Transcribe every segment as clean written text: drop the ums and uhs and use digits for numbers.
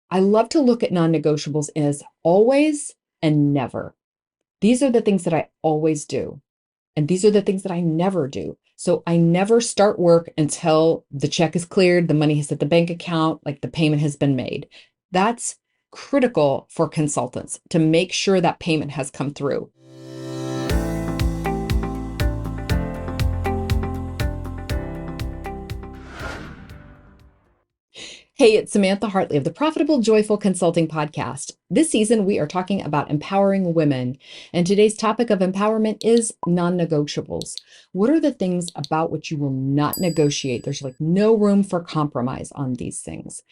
I love to look at non-negotiables as always and never. These are the things that I always do. And these are the things that I never do. So I never start work until the check is cleared, the money has hit the bank account, like the payment has been made. That's critical for consultants to make sure that payment has come through. Hey, it's Samantha Hartley of the Profitable Joyful Consulting Podcast. This season, we are talking about empowering women. And today's topic of empowerment is non-negotiables. What are the things about which you will not negotiate? There's like no room for compromise on these things.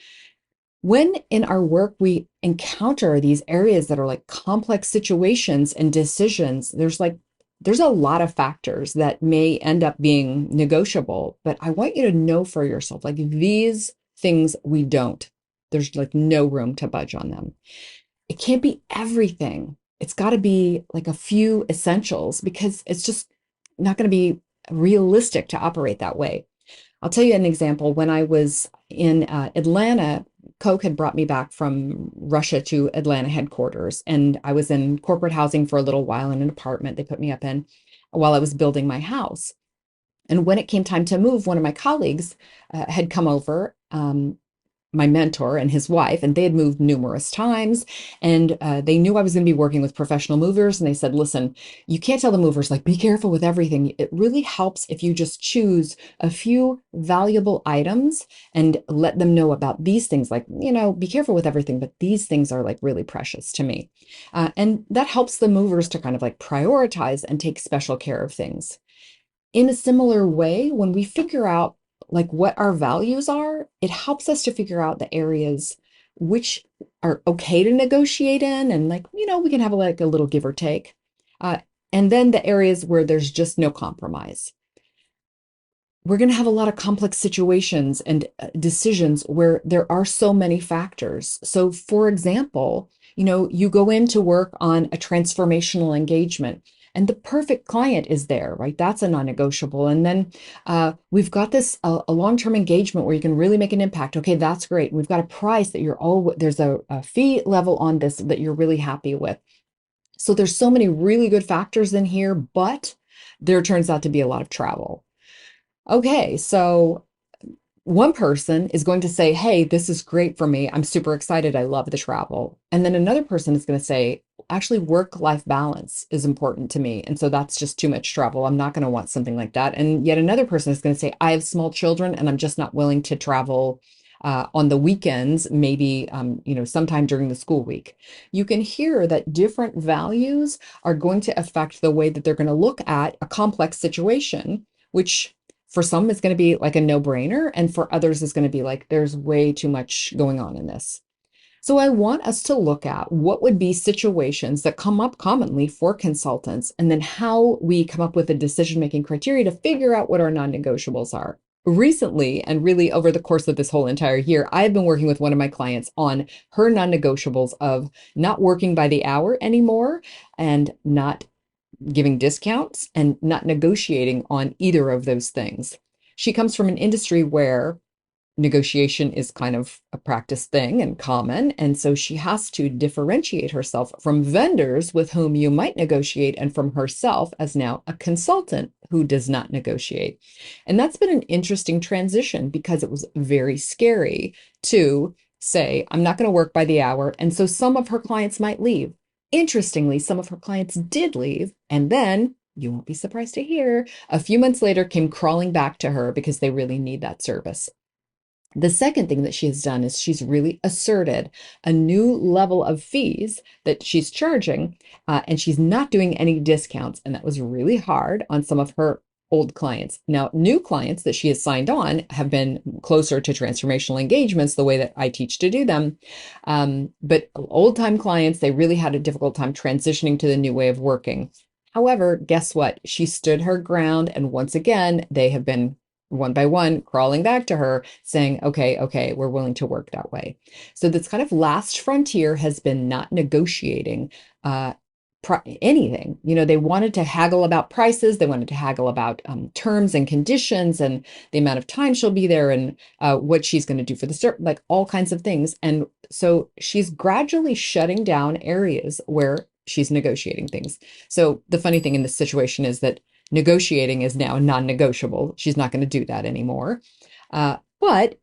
When in our work we encounter these areas that are like complex situations and decisions, there's a lot of factors that may end up being negotiable, but I want you to know for yourself, like these things we don't. There's like no room to budge on them. It can't be everything. It's got to be like a few essentials because it's just not going to be realistic to operate that way. I'll tell you an example. When I was in Atlanta, Coke had brought me back from Russia to Atlanta headquarters, and I was in corporate housing for a little while in an apartment they put me up in while I was building my house. And when it came time to move, one of my colleagues had come over, my mentor and his wife, and they had moved numerous times. And they knew I was going to be working with professional movers. And they said, listen, you can't tell the movers, like, be careful with everything. It really helps if you just choose a few valuable items and let them know about these things. Like, be careful with everything, but these things are like really precious to me. And that helps the movers to kind of like prioritize and take special care of things. In a similar way, when we figure out like what our values are, it helps us to figure out the areas which are okay to negotiate in, and like, we can have like a little give or take. Uh, and then the areas where there's just no compromise. We're going to have a lot of complex situations and decisions where there are so many factors. So, for example, you go into work on a transformational engagement and the perfect client is there, right? That's a non-negotiable. And then we've got this a long-term engagement where you can really make an impact. Okay, that's great. We've got a price that there's a fee level on this that you're really happy with. So there's so many really good factors in here, but there turns out to be a lot of travel. Okay, so one person is going to say, hey, this is great for me. I'm super excited. I love the travel. And then another person is going to say, actually, work-life balance is important to me. And so that's just too much travel. I'm not going to want something like that. And yet another person is going to say, I have small children and I'm just not willing to travel on the weekends, maybe, sometime during the school week. You can hear that different values are going to affect the way that they're going to look at a complex situation, which for some is going to be like a no-brainer, and for others is going to be like, there's way too much going on in this. So I want us to look at what would be situations that come up commonly for consultants, and then how we come up with a decision-making criteria to figure out what our non-negotiables are. Recently, and really over the course of this whole entire year, I've been working with one of my clients on her non-negotiables of not working by the hour anymore and not giving discounts and not negotiating on either of those things. She comes from an industry where negotiation is kind of a practice thing and common. And so she has to differentiate herself from vendors with whom you might negotiate and from herself as now a consultant who does not negotiate. And that's been an interesting transition because it was very scary to say, I'm not going to work by the hour. And so some of her clients might leave. Interestingly, some of her clients did leave, and then, you won't be surprised to hear, a few months later came crawling back to her because they really need that service. The second thing that she has done is she's really asserted a new level of fees that she's charging, and she's not doing any discounts. And that was really hard on some of her old clients. Now, new clients that she has signed on have been closer to transformational engagements, the way that I teach to do them. But old time clients, they really had a difficult time transitioning to the new way of working. However, guess what? She stood her ground. And once again, they have been one by one crawling back to her saying, okay, we're willing to work that way. So this kind of last frontier has been not negotiating anything. They wanted to haggle about prices. They wanted to haggle about terms and conditions and the amount of time she'll be there and what she's going to do for the service, like all kinds of things. And so she's gradually shutting down areas where she's negotiating things. So the funny thing in this situation is that negotiating is now non-negotiable. She's not going to do that anymore. But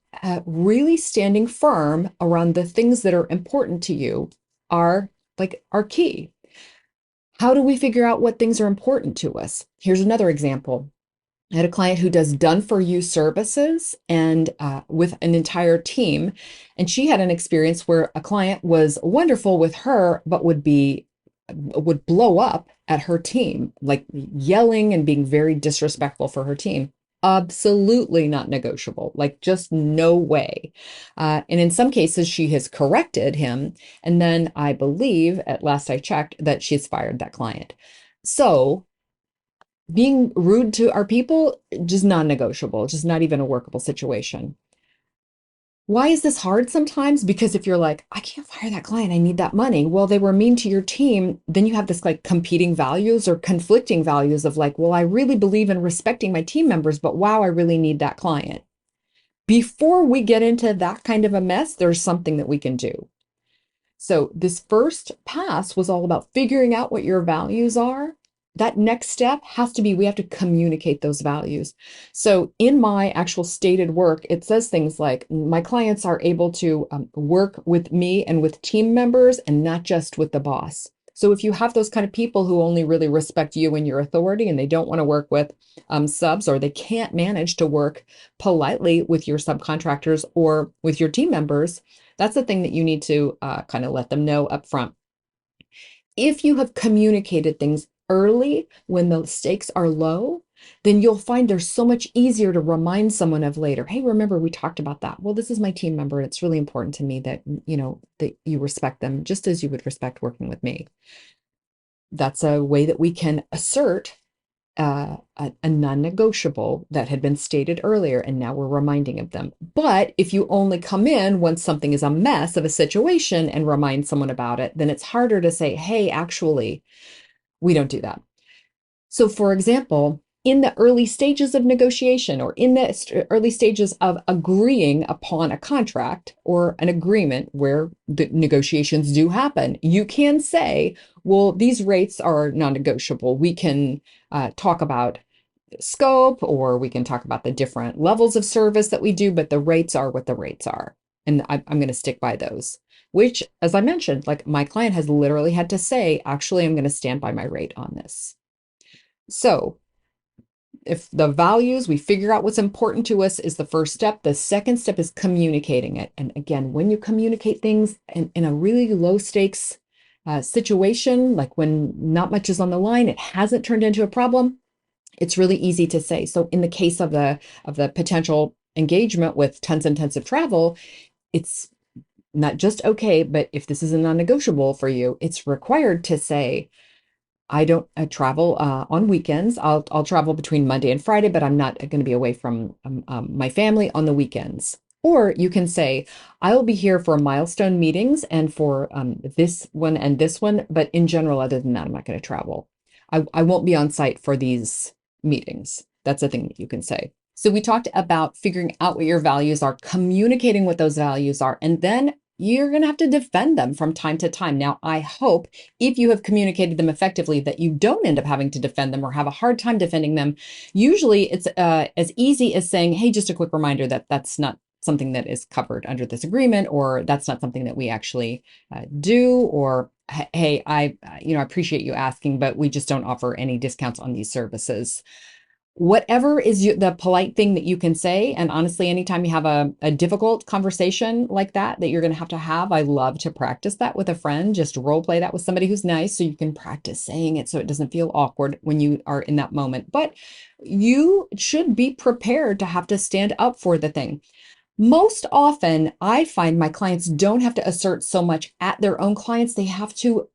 really standing firm around the things that are important to you are key. How do we figure out what things are important to us? Here's another example. I had a client who does done-for-you services and with an entire team. And she had an experience where a client was wonderful with her, but would blow up at her team, like yelling and being very disrespectful for her team. Absolutely not negotiable, like just no way. And in some cases, she has corrected him. And then I believe, at last I checked, that she's fired that client. So being rude to our people, just non-negotiable, just not even a workable situation. Why is this hard sometimes? Because if you're like, I can't fire that client, I need that money. Well, they were mean to your team. Then you have this like competing values or conflicting values of like, well, I really believe in respecting my team members, but wow, I really need that client. Before we get into that kind of a mess, there's something that we can do. So this first pass was all about figuring out what your values are. That next step has to be, we have to communicate those values. So in my actual stated work, it says things like, my clients are able to work with me and with team members and not just with the boss. So if you have those kind of people who only really respect you and your authority and they don't want to work with subs, or they can't manage to work politely with your subcontractors or with your team members, that's the thing that you need to kind of let them know up front. If you have communicated things early when the stakes are low, then you'll find they're so much easier to remind someone of later. Hey, remember we talked about that. Well, this is my team member. It's really important to me that, that you respect them just as you would respect working with me. That's a way that we can assert a non-negotiable that had been stated earlier, and now we're reminding of them. But if you only come in once something is a mess of a situation and remind someone about it, then it's harder to say, hey, actually, we don't do that. So for example, in the early stages of negotiation or in the early stages of agreeing upon a contract or an agreement where the negotiations do happen, you can say, well, these rates are non-negotiable. We can talk about scope, or we can talk about the different levels of service that we do, but the rates are what the rates are. And I'm going to stick by those, which, as I mentioned, like my client has literally had to say, actually, I'm going to stand by my rate on this. So if the values, we figure out what's important to us is the first step. The second step is communicating it. And again, when you communicate things in a really low stakes situation, like when not much is on the line, it hasn't turned into a problem, it's really easy to say. So in the case of the potential engagement with tons and tons of travel, it's not just okay, but if this is a non-negotiable for you, it's required to say, I don't travel on weekends. I'll travel between Monday and Friday, but I'm not going to be away from my family on the weekends. Or you can say, I will be here for milestone meetings and for this one and this one, but in general, other than that, I'm not going to travel. I won't be on site for these meetings. That's a thing that you can say. So we talked about figuring out what your values are, communicating what those values are, and then you're going to have to defend them from time to time. Now, I hope if you have communicated them effectively that you don't end up having to defend them or have a hard time defending them. Usually it's as easy as saying, hey, just a quick reminder that that's not something that is covered under this agreement, or that's not something that we actually do, or hey, I appreciate you asking, but we just don't offer any discounts on these services. Whatever is the polite thing that you can say. And honestly, anytime you have a difficult conversation like that you're going to have, I love to practice that with a friend. Just role play that with somebody who's nice so you can practice saying it so it doesn't feel awkward when you are in that moment. But you should be prepared to have to stand up for the thing. Most often, I find my clients don't have to assert so much at their own clients. They have to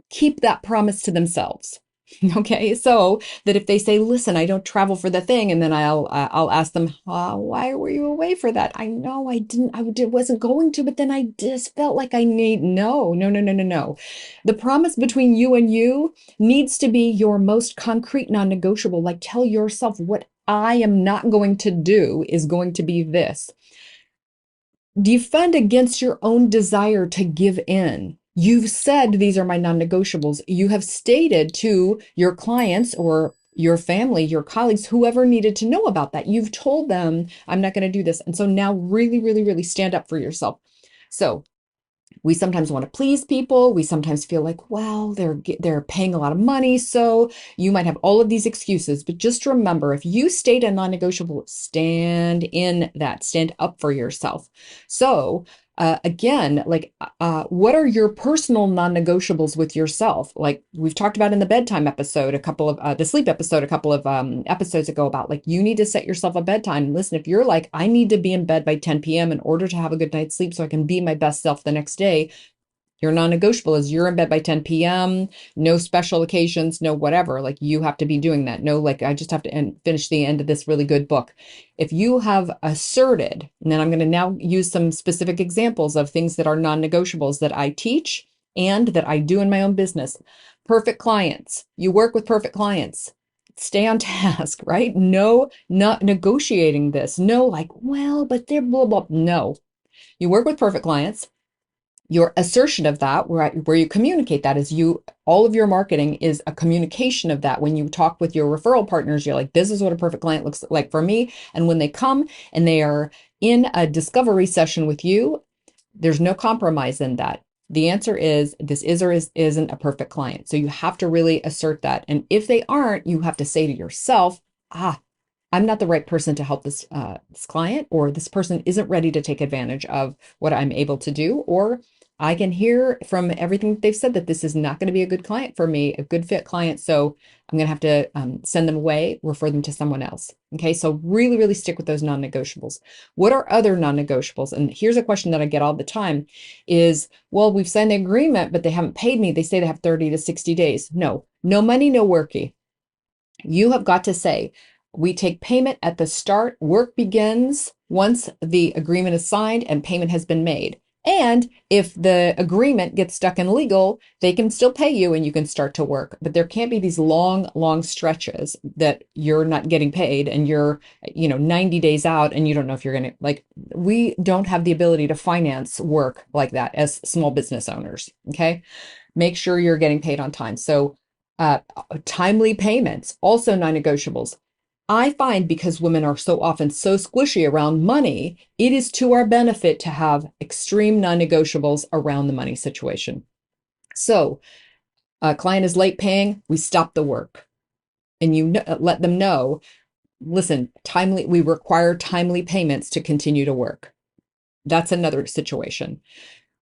keep that promise to themselves. Okay, so that if they say, "Listen, I don't travel for the thing," and then I'll ask them, "Why were you away for that?" I know I didn't, wasn't going to, but then I just felt like I need. No, no, no, no, no, no. The promise between you needs to be your most concrete, non-negotiable. Like tell yourself, what I am not going to do is going to be this. Defend against your own desire to give in. You've said these are my non-negotiables. You have stated to your clients or your family, your colleagues, whoever needed to know about that. You've told them, I'm not going to do this. And so now really, really, really stand up for yourself. So we sometimes want to please people. We sometimes feel like, well, they're paying a lot of money, so you might have all of these excuses. But just remember, if you state a non-negotiable, stand in that, stand up for yourself. So again, like, what are your personal non-negotiables with yourself? Like we've talked about in the bedtime episode, the sleep episode, a couple of episodes ago about like, you need to set yourself a bedtime. Listen, if you're like, I need to be in bed by 10 p.m. in order to have a good night's sleep so I can be my best self the next day, your non-negotiable is you're in bed by 10 p.m., no special occasions, no whatever. Like you have to be doing that. No, like I just have to finish the end of this really good book. If you have asserted, and then I'm going to now use some specific examples of things that are non-negotiables that I teach and that I do in my own business. Perfect clients. You work with perfect clients. Stay on task, right? No, not negotiating this. No, like, well, but they're blah, blah. No, you work with perfect clients. Your assertion of that, where you communicate that, is all of your marketing is a communication of that. When you talk with your referral partners, you're like, this is what a perfect client looks like for me. And when they come and they are in a discovery session with you, there's no compromise in that. The answer is this is or isn't a perfect client. So you have to really assert that. And if they aren't, you have to say to yourself, I'm not the right person to help this client, or this person isn't ready to take advantage of what I'm able to do, or I can hear from everything that they've said that this is not going to be a good client for me, a good fit client. So I'm going to have to send them away, refer them to someone else. Okay, so really, really stick with those non-negotiables. What are other non-negotiables? And here's a question that I get all the time is, well, we've signed an agreement, but they haven't paid me. They say they have 30 to 60 days. No money, no worky. You have got to say, we take payment at the start. Work begins once the agreement is signed and payment has been made. And if the agreement gets stuck in legal, they can still pay you and you can start to work. But there can't be these long, long stretches that you're not getting paid and you're, 90 days out and you don't know if you're going to, like, we don't have the ability to finance work like that as small business owners. Okay. Make sure you're getting paid on time. So timely payments, also non-negotiables. I find because women are so often so squishy around money, it is to our benefit to have extreme non-negotiables around the money situation. So a client is late paying, we stop the work. And you let them know, listen, we require timely payments to continue to work. That's another situation.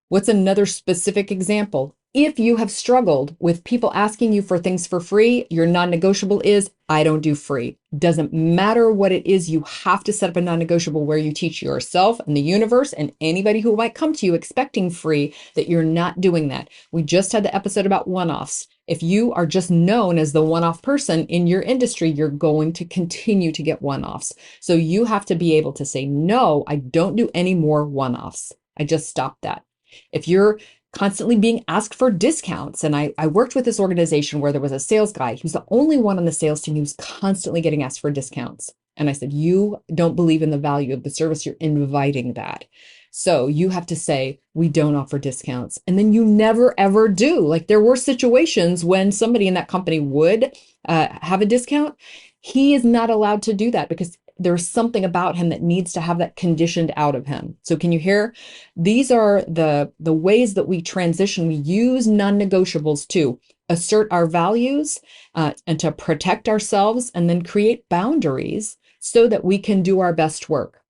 What's another specific example? If you have struggled with people asking you for things for free, your non-negotiable is, I don't do free. Doesn't matter what it is, you have to set up a non-negotiable where you teach yourself and the universe and anybody who might come to you expecting free that you're not doing that. We just had the episode about one-offs. If you are just known as the one-off person in your industry, you're going to continue to get one-offs. So you have to be able to say, no, I don't do any more one-offs. I just stopped that. If you're constantly being asked for discounts, and I worked with this organization where there was a sales guy, he was the only one on the sales team who was constantly getting asked for discounts. And I said, you don't believe in the value of the service, you're inviting that. So you have to say, we don't offer discounts. And then you never, ever do. Like there were situations when somebody in that company would have a discount. He is not allowed to do that because there's something about him that needs to have that conditioned out of him. So can you hear? These are the ways that we transition. We use non-negotiables to assert our values and to protect ourselves and then create boundaries so that we can do our best work.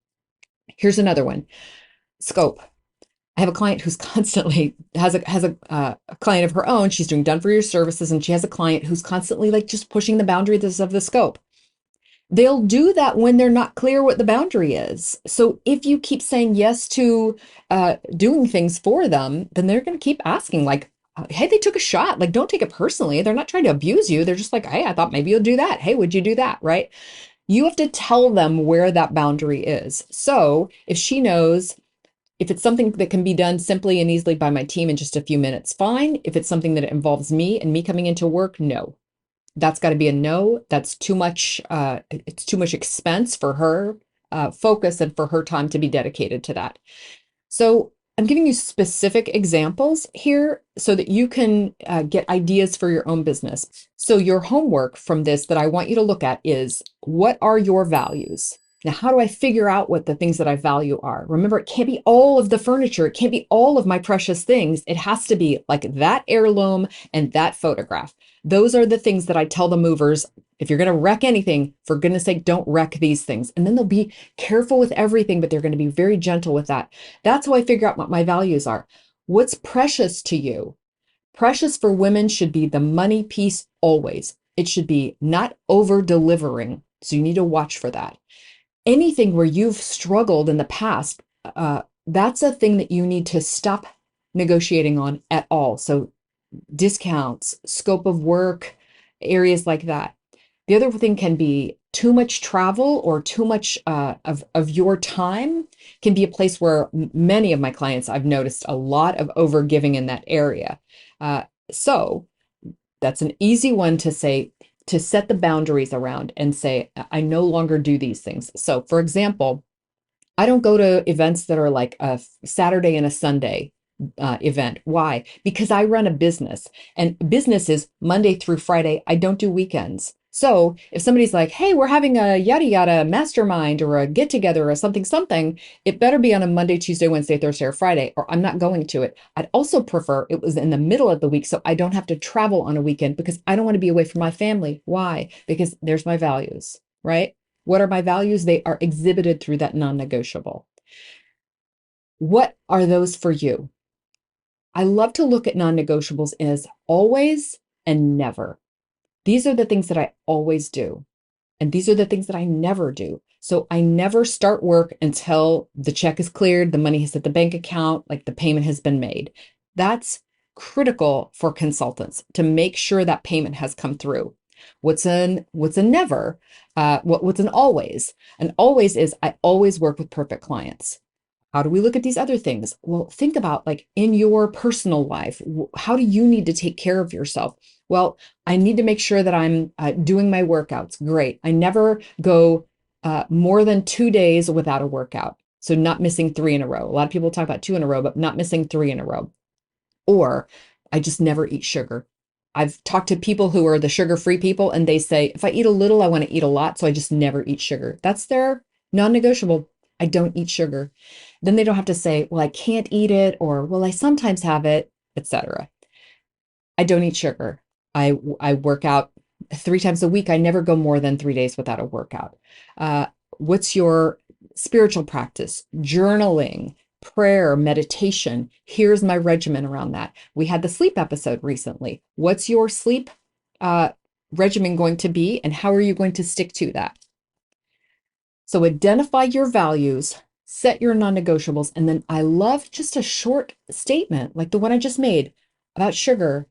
Here's another one. Scope. I have a client who's constantly has a client of her own. She's doing done for your services, and she has a client who's constantly like just pushing the boundaries of the scope. They'll do that when they're not clear what the boundary is. So if you keep saying yes to doing things for them, then they're going to keep asking, like, Hey, they took a shot. Like, don't take it personally. They're not trying to abuse you. They're just like, hey, I thought maybe you'll do that. Hey, would you do that? Right? You have to tell them where that boundary is. So if she knows, if it's something that can be done simply and easily by my team in just a few minutes, fine. If it's something that involves me and me coming into work, no. That's got to be a no. That's too much. It's too much expense for her focus and for her time to be dedicated to that. So I'm giving you specific examples here so that you can get ideas for your own business. So your homework from this that I want you to look at is, what are your values? Now, how do I figure out what the things that I value are? Remember, it can't be all of the furniture. It can't be all of my precious things. It has to be like that heirloom and that photograph. Those are the things that I tell the movers. If you're going to wreck anything, for goodness sake, don't wreck these things. And then they'll be careful with everything, but they're going to be very gentle with that. That's how I figure out what my values are. What's precious to you? Precious for women should be the money piece always. It should be not over delivering. So you need to watch for that. Anything where you've struggled in the past, that's a thing that you need to stop negotiating on at all. So discounts, scope of work, areas like that. The other thing can be too much travel or too much of your time can be a place where many of my clients, I've noticed a lot of over giving in that area. So that's an easy one to say, to set the boundaries around and say, I no longer do these things. So for example, I don't go to events that are like a Saturday and a Sunday event. Why? Because I run a business, and business is Monday through Friday. I don't do weekends. So if somebody's like, hey, we're having a yada yada mastermind or a get together or something, it better be on a Monday, Tuesday, Wednesday, Thursday, or Friday, or I'm not going to it. I'd also prefer it was in the middle of the week so I don't have to travel on a weekend, because I don't want to be away from my family. Why? Because there's my values, right? What are my values? They are exhibited through that non-negotiable. What are those for you? I love to look at non-negotiables as always and never. These are the things that I always do. And these are the things that I never do. So I never start work until the check is cleared, the money has hit the bank account, like the payment has been made. That's critical for consultants to make sure that payment has come through. What's a never? What's an always? An always is I always work with perfect clients. How do we look at these other things? Well, think about, like, in your personal life, how do you need to take care of yourself? Well, I need to make sure that I'm doing my workouts. Great. I never go more than 2 days without a workout. So not missing 3 in a row. A lot of people talk about 2 in a row, but not missing 3 in a row. Or I just never eat sugar. I've talked to people who are the sugar-free people, and they say, if I eat a little, I want to eat a lot. So I just never eat sugar. That's their non-negotiable. I don't eat sugar. Then they don't have to say, well, I can't eat it, or, well, I sometimes have it, etc. I don't eat sugar. I work out 3 times a week. I never go more than 3 days without a workout. What's your spiritual practice? Journaling, prayer, meditation. Here's my regimen around that. We had the sleep episode recently. What's your sleep regimen going to be, and how are you going to stick to that? So identify your values, set your non-negotiables, and then I love just a short statement like the one I just made about sugar.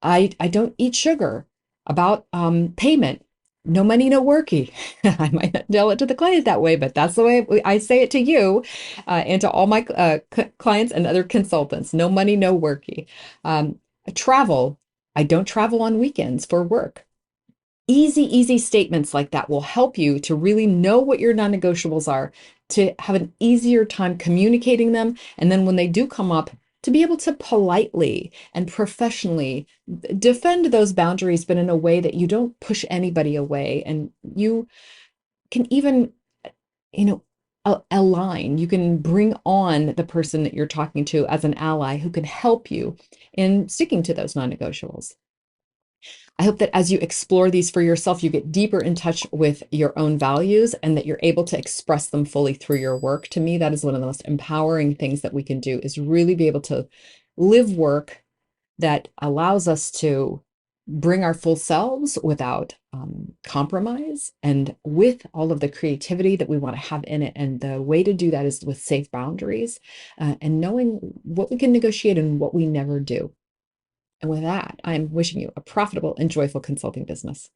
I don't eat sugar. About payment, no money, no worky. I might not tell it to the client that way, but that's the way I say it to you and to all my clients and other consultants. No money, no worky. Travel, I don't travel on weekends for work. Easy statements like that will help you to really know what your non-negotiables are, to have an easier time communicating them. And then when they do come up, to be able to politely and professionally defend those boundaries, but in a way that you don't push anybody away. And you can even, align. You can bring on the person that you're talking to as an ally who can help you in sticking to those non-negotiables. I hope that as you explore these for yourself, you get deeper in touch with your own values and that you're able to express them fully through your work. To me, that is one of the most empowering things that we can do, is really be able to live work that allows us to bring our full selves without compromise, and with all of the creativity that we want to have in it. And the way to do that is with safe boundaries and knowing what we can negotiate and what we never do. And with that, I'm wishing you a profitable and joyful consulting business.